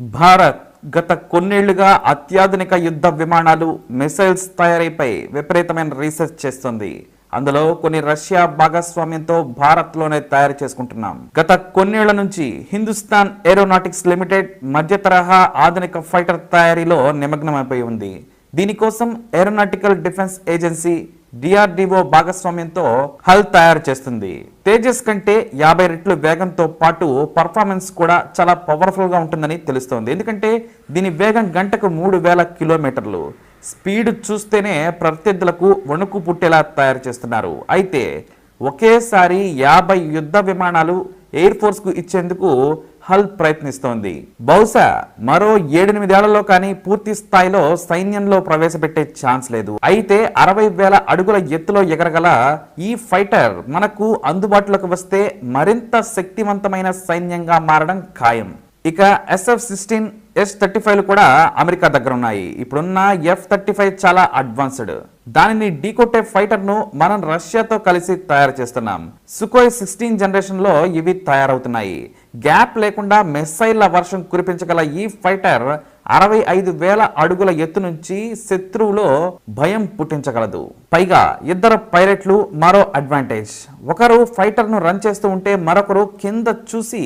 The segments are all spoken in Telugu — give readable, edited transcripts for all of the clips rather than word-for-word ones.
భారత్ గత కొన్నేళ్లుగా అత్యాధునిక యుద్ధ విమానాలు, మిసైల్స్ తయారీపై విపరీతమైన రీసెర్చ్ చేస్తుంది. అందులో కొన్ని రష్యా భాగస్వామ్యంతో భారత్లోనే తయారు చేసుకుంటున్నాం. గత కొన్నేళ్ల నుంచి హిందుస్థాన్ ఏరోనాటిక్స్ లిమిటెడ్ మధ్య తరహా ఆధునిక ఫైటర్ తయారీలో నిమగ్నమైపోయి ఉంది. దీనికోసం ఏరోనాటికల్ డిఫెన్స్ ఏజెన్సీ డిఆర్డిఓ భాగస్వామ్యంతో హల్ తయారు చేస్తుంది. తేజస్ కంటే 50 రెట్లు వేగంతో పాటు పర్ఫార్మెన్స్ కూడా చాలా పవర్ఫుల్ గా ఉంటుందని తెలుస్తోంది. ఎందుకంటే దీని వేగం గంటకు 3000 కిలోమీటర్లు. స్పీడ్ చూస్తేనే ప్రత్యర్థులకు వణుకు పుట్టేలా తయారు చేస్తున్నారు. అయితే ఒకేసారి 50 యుద్ధ విమానాలు ఎయిర్ ఫోర్స్ కు ఇచ్చేందుకు హల్ ప్రయత్నిస్తోంది. బహుశా మరో 7-8 ఏళ్లలో కానీ పూర్తి స్థాయిలో సైన్యంలో ప్రవేశపెట్టే ఛాన్స్ లేదు. అయితే 60,000 అడుగుల ఎత్తులో ఎగరగల ఈ ఫైటర్ మనకు అందుబాటులోకి వస్తే మరింత శక్తివంతమైన సైన్యంగా మారడం ఖాయం. ఇక SF-16 S-35 కూడా అమెరికా దగ్గర ఉన్నాయి. ఇప్పుడున్న F-35 చాలా అడ్వాన్స్డ్. దానిని ఢీకొట్టే ఫైటర్ ను మనం రష్యాతో కలిసి తయారు చేస్తున్నాం. సుఖోయ్ 16 జనరేషన్ లో ఇవి తయారవుతున్నాయి. గ్యాప్ లేకుండా మిసైళ్ల వర్షం కురిపించగల ఈ ఫైటర్ 65,000 అడుగుల ఎత్తు నుంచి శత్రువులో భయం పుట్టించగలదు. పైగా ఇద్దరు పైలట్లు మరో అడ్వాంటేజ్. ఒకరు ఫైటర్ ను రన్ చేస్తూ ఉంటే మరొకరు కింద చూసి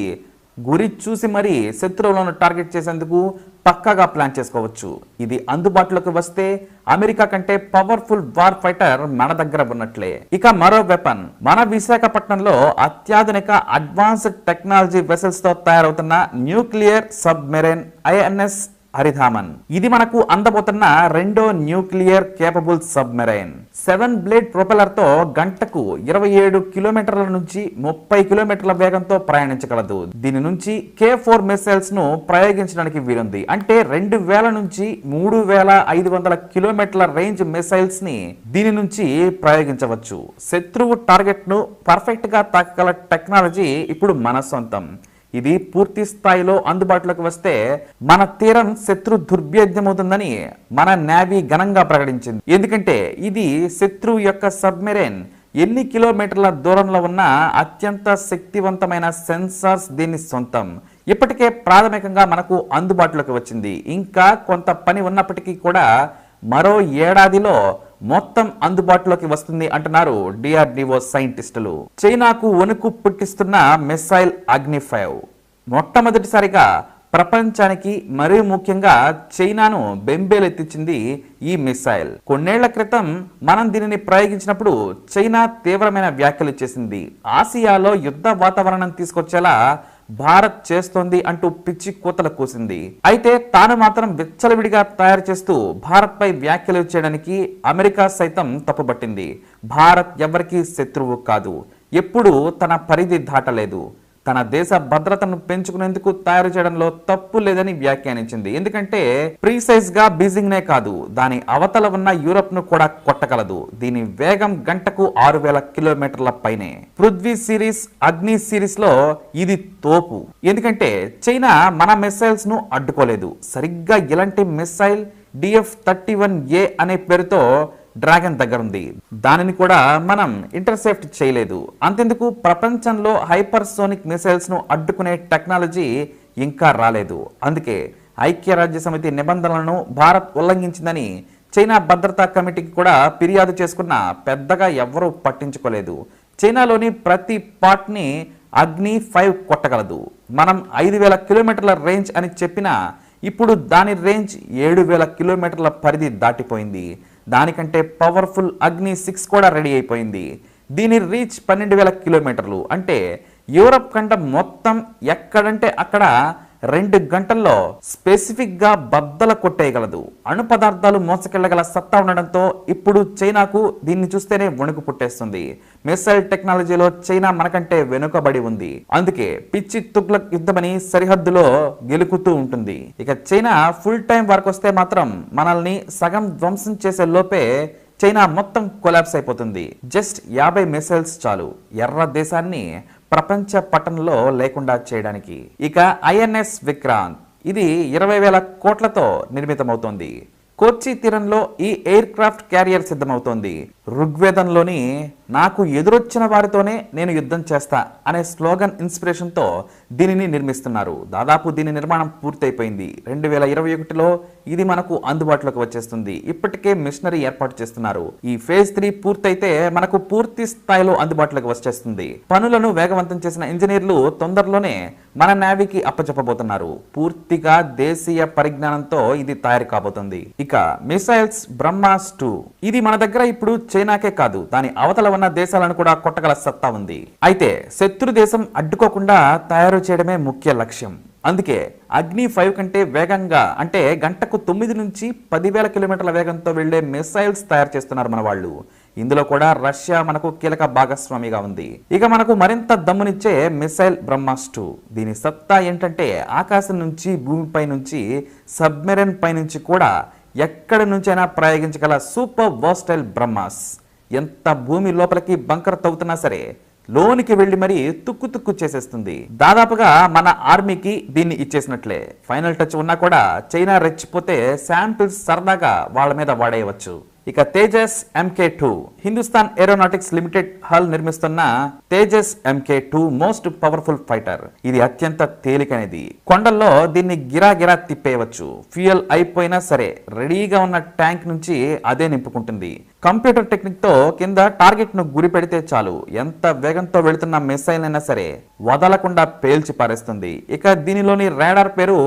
గురి చూసి మరీ శత్రువులను టార్గెట్ చేసేందుకు పక్కాగా ప్లాన్ చేసుకోవచ్చు. ఇది అందుబాటులోకి వస్తే అమెరికా కంటే పవర్ఫుల్ వార్ ఫైటర్ మన దగ్గర ఉన్నట్లే. ఇక మరో వెపన్ మన విశాఖపట్నంలో అత్యాధునిక అడ్వాన్స్డ్ టెక్నాలజీ వెసల్స్ తో తయారవుతున్న న్యూక్లియర్ సబ్మెరైన్ INS హరిధామన్. ఇది మనకు అందబోతున్న రెండో nuclear capable submarine. 7 blade propeller తో గంటకు 27 కిలోమీటర్ల నుంచి 30 కిలోమీటర్ల వేగంతో ప్రయాణించగలదు. దీని నుంచి K4 మిసైల్స్ ను ప్రయోగించడానికి వీలుంది. అంటే 2000 నుంచి 3500 కిలోమీటర్ల రేంజ్ మిసైల్స్ ని దీని నుంచి ప్రయోగించవచ్చు. శత్రువు టార్గెట్ ను పర్ఫెక్ట్ గా తాకగల టెక్నాలజీ ఇప్పుడు మన సొంతం. ఇది పూర్తి స్థాయిలో అందుబాటులోకి వస్తే మన తీరం శత్రు దుర్భేద్యమవుతుందని మన నేవీ ఘనంగా ప్రకటించింది. ఎందుకంటే ఇది శత్రువు యొక్క సబ్మెరైన్ ఎన్ని కిలోమీటర్ల దూరంలో ఉన్న అత్యంత శక్తివంతమైన సెన్సార్స్ దీని సొంతం. ఇప్పటికే ప్రాథమికంగా మనకు అందుబాటులోకి వచ్చింది. ఇంకా కొంత పని ఉన్నప్పటికీ కూడా మరో ఏడాదిలో మొత్తం అందుబాటులోకి వస్తుంది అంటున్నారు డిఆర్డిఓ సైంటిస్టులు. చైనాకు వణుకు పుట్టిస్తున్న మిసైల్ అగ్ని 5 మొట్టమొదటిసారిగా ప్రపంచానికి మరీ ముఖ్యంగా చైనాను బెంబేలెత్తించింది ఈ మిసైల్. కొన్నేళ్ల క్రితం మనం దీనిని ప్రయోగించినప్పుడు చైనా తీవ్రమైన వ్యాఖ్యలు చేసింది. ఆసియాలో యుద్ధ వాతావరణం తీసుకొచ్చేలా భారత్ చేస్తోంది అంటూ పిచ్చి కూతలు కూసింది. అయితే తాను మాత్రం విచ్చలవిడిగా తయారు చేస్తూ భారత్ పై వ్యాఖ్యలు చేయడానికి అమెరికా సైతం తప్పుపట్టింది. భారత్ ఎవరికీ శత్రువు కాదు, ఎప్పుడూ తన పరిధి దాటలేదు, తన దేశ భద్రతను పెంచుకునేందుకు తయారు చేయడంలో తప్పు లేదని వ్యాఖ్యానించింది. ఎందుకంటే ప్రీసైజ్ గా బీజింగ్ నే కాదు, దాని అవతల ఉన్న యూరప్ ను కూడా కొట్టగలదు. దీని వేగం గంటకు 6000 కిలోమీటర్ల పైనే. పృథ్వీ సిరీస్, అగ్ని సిరీస్ లో ఇది తోపు. ఎందుకంటే చైనా మన మిసైల్స్ ను అడ్డుకోలేదు. సరిగ్గా ఇలాంటి మిసైల్ DF-31A అనే పేరుతో డ్రాగన్ దగ్గర ఉంది. దానిని కూడా మనం ఇంటర్సెప్ట్ చేయలేదు. అంతెందుకు ప్రపంచంలో హైపర్సోనిక్ మిసైల్స్ ను అడ్డుకునే టెక్నాలజీ ఇంకా రాలేదు. అందుకే ఐక్యరాజ్య సమితి నిబంధనలను భారత్ ఉల్లంఘించిందని చైనా భద్రతా కమిటీకి కూడా ఫిర్యాదు చేసుకున్న పెద్దగా ఎవరూ పట్టించుకోలేదు. చైనాలోని ప్రతి పార్ట్ ని అగ్ని 5 కొట్టగలదు. మనం 5000 కిలోమీటర్ల రేంజ్ అని చెప్పినా ఇప్పుడు దాని రేంజ్ 7000 కిలోమీటర్ల పరిధి దాటిపోయింది. దానికంటే పవర్ఫుల్ అగ్ని 6 కూడా రెడీ అయిపోయింది. దీని రీచ్ 12,000 కిలోమీటర్లు. అంటే యూరప్ ఖండం మొత్తం ఎక్కడంటే అక్కడ 2 గంటల్లో స్పెసిఫిక్ గా బద్దల కొట్టేయగలదు. అణు పదార్థాలు మోసకెళ్లగల సత్తా ఉండడంతో ఇప్పుడు చైనాకు దీన్ని చూస్తేనే వణుకు పుట్టేస్తుంది. మిసైల్ టెక్నాలజీలో చైనా మనకంటే వెనుకబడి ఉంది. అందుకే పిచ్చి తుగ్లక్ యుద్ధమని సరిహద్దులో గెలుకుతూ ఉంటుంది. ఇక చైనా ఫుల్ టైం వర్క్ వస్తే మాత్రం మనల్ని సగం ధ్వంసం చేసే లోపే చైనా మొత్తం కొలాప్స్ అయిపోతుంది. జస్ట్ 50 మిసైల్స్ చాలు ఎర్ర దేశాన్ని ప్రపంచ పట్టణంలో లేకుండా చేయడానికి. ఇక INS విక్రాంత్ ఇది 20,000 కోట్లతో నిర్మితమవుతోంది. కొచ్చి తీరంలో ఈ ఎయిర్ క్రాఫ్ట్ క్యారియర్ సిద్ధమవుతోంది. ఋగ్వేదంలోని నాకు ఎదురొచ్చిన వారితోనే నేను యుద్ధం చేస్తా అనే స్లోగన్ ఇన్స్పిరేషన్తో దీనిని నిర్మిస్తున్నారు. దాదాపు దీని నిర్మాణం పూర్తయిపోయింది. 2021లో ఇది మనకు అందుబాటులోకి వచ్చేస్తుంది. ఇప్పటికే మిషనరీ ఏర్పాటు చేస్తున్నారు. ఈ ఫేజ్ 3 పూర్తయితే మనకు పూర్తి స్థాయిలో అందుబాటులోకి వచ్చేస్తుంది. పనులను వేగవంతం చేసిన ఇంజనీర్లు తొందరలోనే మన నేవీకి అప్పచెప్పబోతున్నారు. పూర్తిగా దేశీయ పరిజ్ఞానంతో ఇది తయారు కాబోతుంది. ఇక మిసైల్స్ బ్రహ్మాస్ 2 ఇది మన దగ్గర ఇప్పుడు చైనాకే కాదు, దాని అవతల ఉన్న దేశాలను కూడా కొట్టగల సత్తా ఉంది. అయితే శత్రు దేశం అడ్డుకోకుండా తయారు చేయడమే ముఖ్య లక్ష్యం. అందుకే అగ్ని 5 కంటే వేగంగా, అంటే గంటకు 9 నుంచి 10,000 కిలోమీటర్ల వేగంతో వెళ్లే మిసైల్స్ తయారు చేస్తున్నారు మన వాళ్ళు. ఇందులో కూడా రష్యా మనకు కీలక భాగస్వామిగా ఉంది. ఇక మనకు మరింత దమ్మునిచ్చే మిసైల్ బ్రహ్మాస్ 2 దీని సత్తా ఏంటంటే ఆకాశం నుంచి, భూమిపై నుంచి, సబ్మెరైన్ పై నుంచి కూడా ఎక్కడి నుంచైనా ప్రయోగించగల సూపర్ వర్స్టైల్ బ్రహ్మాస్. ఎంత భూమి లోపలికి బంకర్ తవ్వుతున్నా సరే లోనికి వెళ్లి మరీ తుక్కు చేసేస్తుంది. దాదాపుగా మన ఆర్మీకి దీన్ని ఇచ్చేసినట్లే. ఫైనల్ టచ్ ఉన్నా కూడా చైనా రెచ్చిపోతే శాంపిల్స్ సరదాగా వాళ్ళ మీద వాడేయవచ్చు. ఇక Tejas MK2 Hindustan aeronautics limited HAL నిర్మిస్తున్న Tejas MK2 most powerful fighter. ఇది అత్యంత తేలికైనది. కొండల్లో దీన్ని గిరా తిప్పేయవచ్చు. ఫ్యూయల్ అయిపోయినా సరే రెడీగా ఉన్న ట్యాంక్ నుంచి అదే నింపుకుంటుంది. కంప్యూటర్ టెక్నిక్ తో కింద టార్గెట్ ను గురి పెడితే చాలు, ఎంత వేగంతో వెళుతున్న మిసైల్ అయినా సరే వదలకుండా పేల్చి పారేస్తుంది. ఇక దీనిలోని రాడార్ పేరు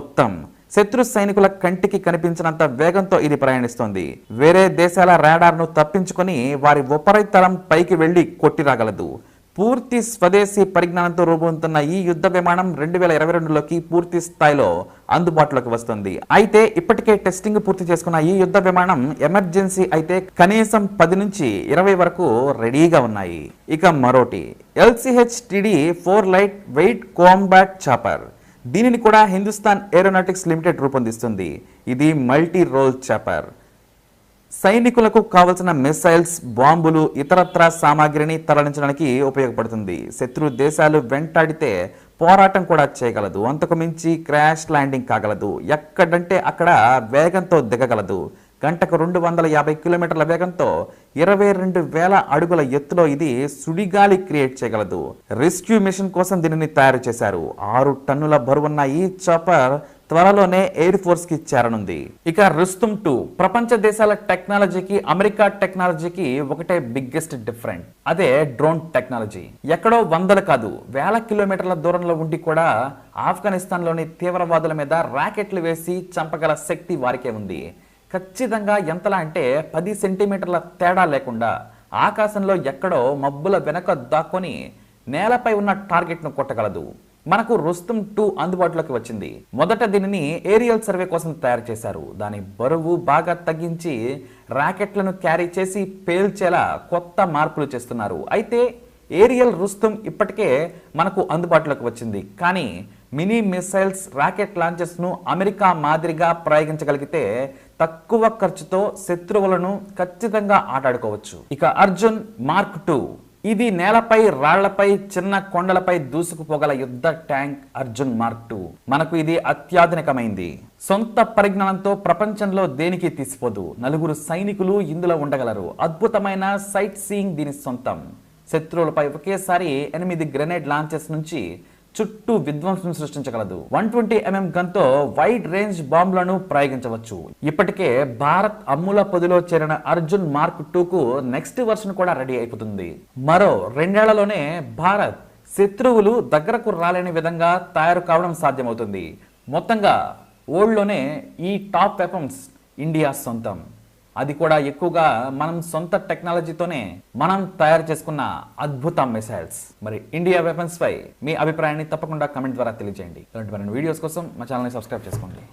ఉత్తమ్. శత్రు సైనికుల కంటికి కనిపించినంత వేగంతో ఇది ప్రయాణిస్తోంది. వేరే దేశాల రాడార్ను తప్పించుకొని వారి ఉపరితలం పైకి వెళ్లి కొట్టి రాగలదు. పూర్తి స్వదేశీ పరిజ్ఞానంతో రూపొందుతున్న ఈ యుద్ధ విమానం 2022లోకి పూర్తి స్థాయిలో అందుబాటులోకి వస్తుంది. అయితే ఇప్పటికే టెస్టింగ్ పూర్తి చేసుకున్న ఈ యుద్ధ విమానం ఎమర్జెన్సీ అయితే కనీసం 10 నుంచి 20 వరకు రెడీగా ఉన్నాయి. ఇక మరోటి LCH-TD4 light weight combat chopper. దీనిని కూడా హిందుస్థాన్ ఏరోనాటిక్స్ లిమిటెడ్ రూపొందిస్తుంది. ఇది మల్టీ రోల్ చాపర్. సైనికులకు కావలసిన మిసైల్స్, బాంబులు, ఇతరత్రా సామాగ్రిని తరలించడానికి ఉపయోగపడుతుంది. శత్రు దేశాలు వెంటాడితే పోరాటం కూడా చేయగలదు. అంతకు మించి క్రాష్ ల్యాండింగ్ కాగలదు. ఎక్కడంటే అక్కడ వేగంతో దిగగలదు. గంటకు 250 కిలోమీటర్ల వేగంతో 22,000 అడుగుల ఎత్తులో ఇది సుడిగాలి క్రియేట్ చేయగలదు. రెస్క్యూ మిషన్ కోసం దీనిని తయారు చేశారు. 6 టన్నుల బరువున్న ఈ చాపర్ త్వరలోనే ఎయిర్ ఫోర్స్ కి చేరనుంది. ఇక రుస్తుమ్ 2 ప్రపంచ దేశాల టెక్నాలజీకి, అమెరికా టెక్నాలజీకి ఒకటే బిగ్గెస్ట్ డిఫరెంట్. అదే డ్రోన్ టెక్నాలజీ. ఎక్కడో వందలు కాదు, 1000 కిలోమీటర్ల దూరంలో ఉండి కూడా ఆఫ్ఘనిస్తాన్ లోని తీవ్రవాదుల మీద రాకెట్లు వేసి చంపగల శక్తి వారికే ఉంది. ఖచ్చితంగా ఎంతలా అంటే 10 సెంటీమీటర్ల తేడా లేకుండా ఆకాశంలో ఎక్కడో మబ్బుల వెనక దాక్కొని నేలపై ఉన్న టార్గెట్ను కొట్టగలదు. మనకు రుస్తుమ్ 2 అందుబాటులోకి వచ్చింది. మొదట దీనిని ఏరియల్ సర్వే కోసం తయారు చేశారు. దాని బరువు బాగా తగ్గించి రాకెట్లను క్యారీ చేసి పేల్చేలా కొత్త మార్పులు చేస్తున్నారు. అయితే ఏరియల్ రుస్తుమ్ ఇప్పటికే మనకు అందుబాటులోకి వచ్చింది. కానీ మినీ మిసైల్స్, రాకెట్ లాంచెస్ ను అమెరికా మాదిరిగా ప్రయోగించగలిగితే తక్కువ ఖర్చుతో శత్రువులను ఖచ్చితంగా ఆటాడుకోవచ్చు. ఇక అర్జున్ మార్క్ 2 ఇది నేలపై, రాళ్లపై, చిన్న కొండలపై దూసుకుపోగల యుద్ధ ట్యాంక్ అర్జున్ మార్క్ 2. మనకు ఇది అత్యాధునికమైంది. సొంత పరిజ్ఞానంతో ప్రపంచంలో దేనికి తీసిపోదు. 4 సైనికులు ఇందులో ఉండగలరు. అద్భుతమైన సైట్ సీయింగ్ దీని సొంతం. శత్రువులపై ఒకేసారి 8 గ్రెనేడ్ లాంచెస్ నుంచి చుట్టూ విధ్వంసం సృష్టించగలదు. 120mm గన్తో wide range బాంబులను ప్రయోగించవచ్చు. ఇప్పటికే భారత్ అమ్ముల పొదిలో చేరిన అర్జున్ మార్క్ 2కు నెక్స్ట్ వర్షన్ కూడా రెడీ అయిపోతుంది. మరో 2 ఏళ్లలోనే భారత్ శత్రువులు దగ్గరకు రాలేని విధంగా తయారు కావడం సాధ్యమవుతుంది. మొత్తంగా వరల్డ్లోనే ఈ టాప్ వెపన్స్ ఇండియా సొంతం. అది కూడా ఎక్కువగా మనం సొంత టెక్నాలజీతోనే మనం తయారు చేసుకున్న అద్భుత మిసైల్స్. మరి ఇండియా వెపన్స్ పై మీ అభిప్రాయాన్ని తప్పకుండా కమెంట్ ద్వారా తెలియజేయండి. ఇలాంటి మరిన్ని వీడియోస్ కోసం మా ఛానల్ని సబ్స్క్రైబ్ చేసుకోండి.